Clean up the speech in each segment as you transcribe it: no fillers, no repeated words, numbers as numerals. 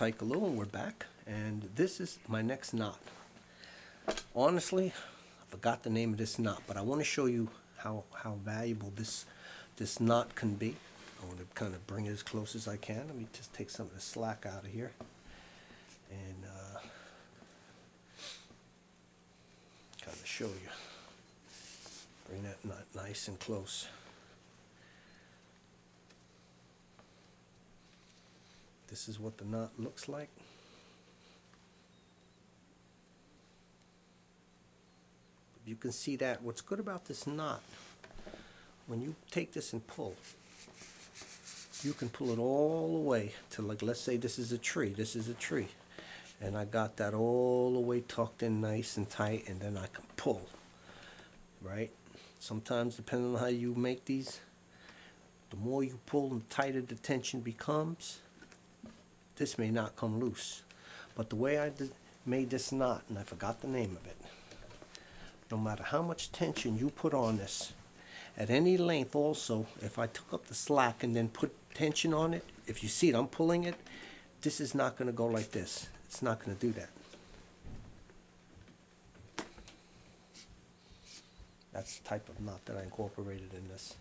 Cyclo, and we're back, and this is my next knot. Honestly, I forgot the name of this knot, but I want to show you how valuable this knot can be. I want to kind of bring it as close as I can. Let me just take some of the slack out of here and kind of show you. Bring that knot nice and close. This is what the knot looks like. You can see that. What's good about this knot, when you take this and pull, you can pull it all the way to, like, let's say this is a tree. This is a tree. And I got that all the way tucked in nice and tight, and then I can pull. Right? Sometimes, depending on how you make these, the more you pull, the tighter the tension becomes. This may not come loose, but the way I made this knot, and I forgot the name of it, no matter how much tension you put on this, at any length also, if I took up the slack and then put tension on it, if you see it, I'm pulling it, this is not going to go like this. It's not going to do that. That's the type of knot that I incorporated in this.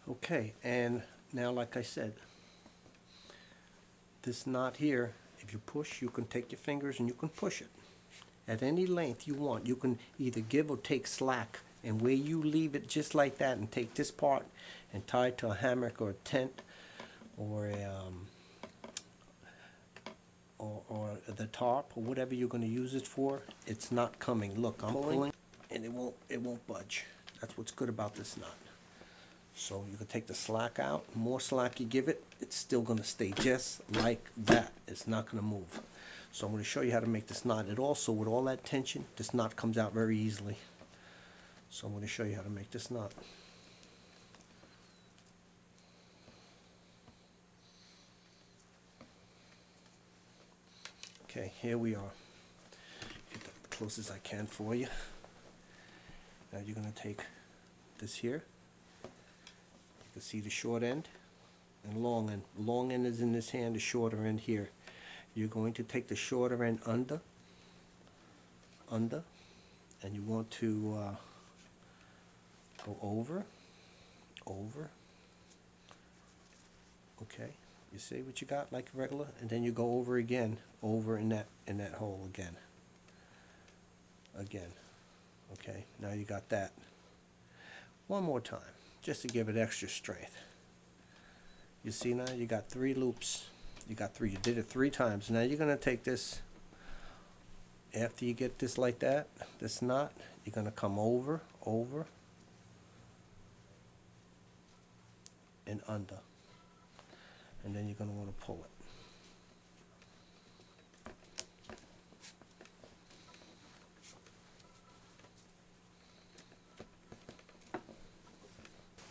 Okay, and now, like I said, this knot here, if you push, you can take your fingers and you can push it at any length you want. You can either give or take slack, and where you leave it just like that and take this part and tie it to a hammock or a tent or or the tarp or whatever you're going to use it for, it's not coming. Look, I'm pulling and it won't budge. That's what's good about this knot. So you can take the slack out. The more slack you give it, it's still going to stay just like that. It's not going to move. So I'm going to show you how to make this knot. It also, with all that tension, this knot comes out very easily. So I'm going to show you how to make this knot. Okay, here we are. Get that as close as I can for you. Now you're going to take this here. You can see the short end and long end. The long end is in this hand, the shorter end here. You're going to take the shorter end under, and you want to go over. Okay, you see what you got, like regular, and then you go over again, over in that hole again. Okay, now you got that. One more time, just to give it extra strength. You see now you got 3 loops. You got 3. You did it 3 times. Now you're going to take this, after you get this like that, this knot, you're going to come over, and under. And then you're going to want to pull it.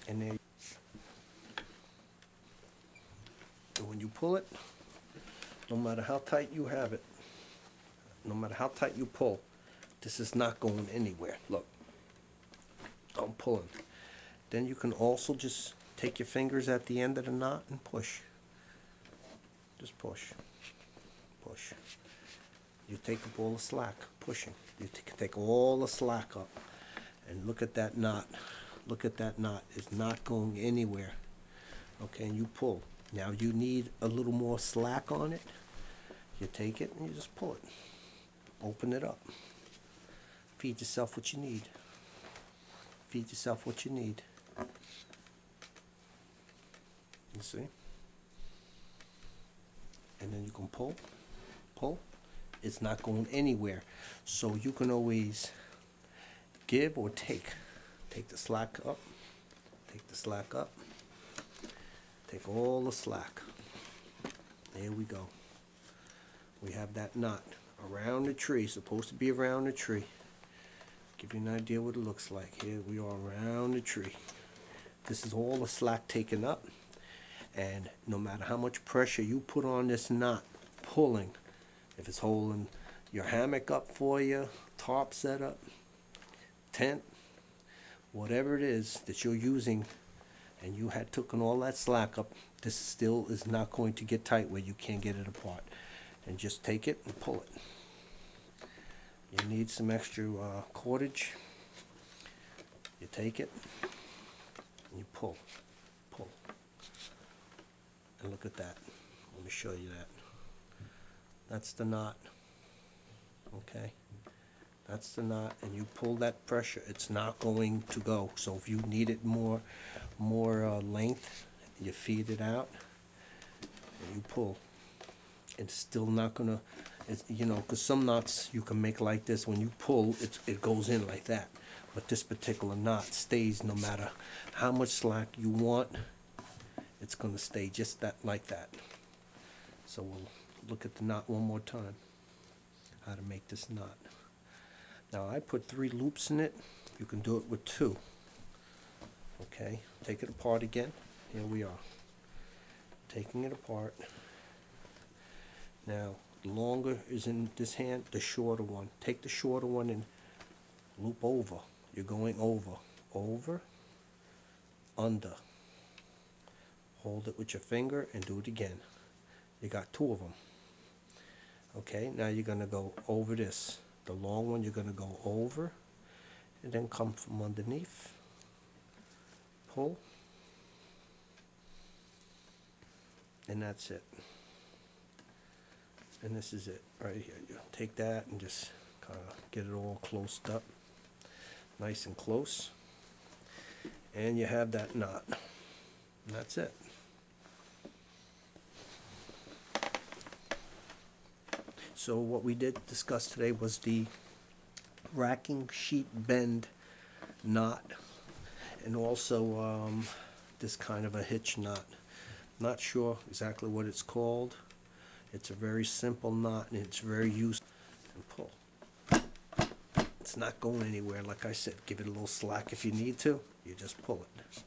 And then when you pull it, no matter how tight you have it, no matter how tight you pull, this is not going anywhere. Look, I'm pulling. Then you can also just take your fingers at the end of the knot and push. Just push. You take up all the slack, pushing. You can take all the slack up, and look at that knot. Look at that knot. It's not going anywhere. Okay, and you pull. Now you need a little more slack on it. You take it and you just pull it. Open it up. Feed yourself what you need. Feed yourself what you need. You see? And then you can pull. It's not going anywhere. So you can always give or take. Take the slack up. Take the slack up. Take all the slack. There we go. We have that knot around the tree. Supposed to be around the tree. Give you an idea what it looks like. Here we are around the tree. This is all the slack taken up. And no matter how much pressure you put on this knot, pulling, if it's holding, your hammock up for you, tarp setup, tent, whatever it is that you're using, and you had taken all that slack up, this still is not going to get tight where you can't get it apart. And just take it and pull it. You need some extra cordage. You take it and you pull. And look at that. Let me show you that. That's the knot. Okay? That's the knot, and you pull that pressure. It's not going to go. So if you need it more length, you feed it out and you pull. It's still not gonna, you know, because some knots you can make like this. When you pull, it goes in like that. But this particular knot stays no matter how much slack you want. It's gonna stay just that, like that. So we'll look at the knot one more time. How to make this knot. Now I put 3 loops in it. You can do it with 2. Okay, take it apart again. Here we are. Taking it apart. Now, the longer is in this hand, the shorter one. Take the shorter one and loop over. You're going over, under. Hold it with your finger and do it again. You got 2 of them. Okay, now you're gonna go over this. The long one you're gonna go over and then come from underneath. Pull. And that's it. And this is it right here. You take that and just kind of get it all closed up, nice and close, and you have that knot. And that's it. So what we did discuss today was the racking sheet bend knot, and also this kind of a hitch knot. Not sure exactly what it's called. It's a very simple knot, and it's very useful. And pull. It's not going anywhere. Like I said, give it a little slack if you need to. You just pull it,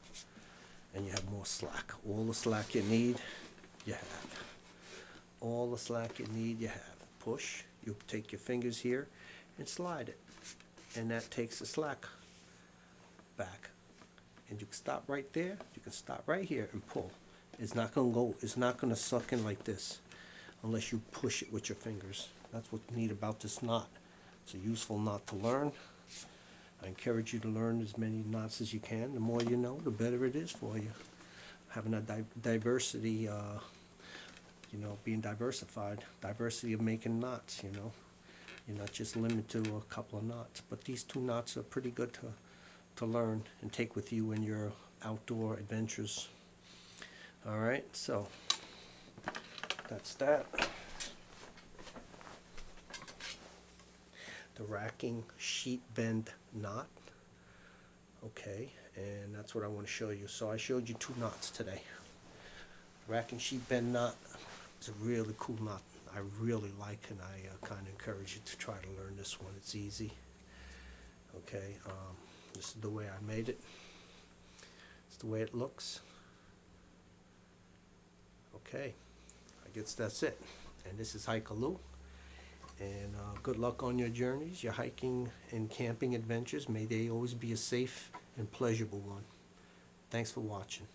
and you have more slack. All the slack you need, you have. All the slack you need, you have. Push. You take your fingers here and slide it, and that takes the slack back. And you can stop right there. You can stop right here and pull. It's not going to go. It's not going to suck in like this unless you push it with your fingers. That's what's neat about this knot. It's a useful knot to learn. I encourage you to learn as many knots as you can. The more you know, the better it is for you. Having a diversity, you know, being diversified, diversity of making knots, you know. You're not just limited to a couple of knots. But these 2 knots are pretty good to learn and take with you in your outdoor adventures. All right, so that's that. The racking sheet bend knot. Okay, and that's what I want to show you. So I showed you 2 knots today. Racking sheet bend knot is a really cool knot. I really like, and I kind of encourage you to try to learn this one. It's easy. Okay, this is the way I made it. It's the way it looks. Okay, I guess that's it. And this is Hikaloo. And good luck on your journeys, your hiking and camping adventures. May they always be a safe and pleasurable one. Thanks for watching.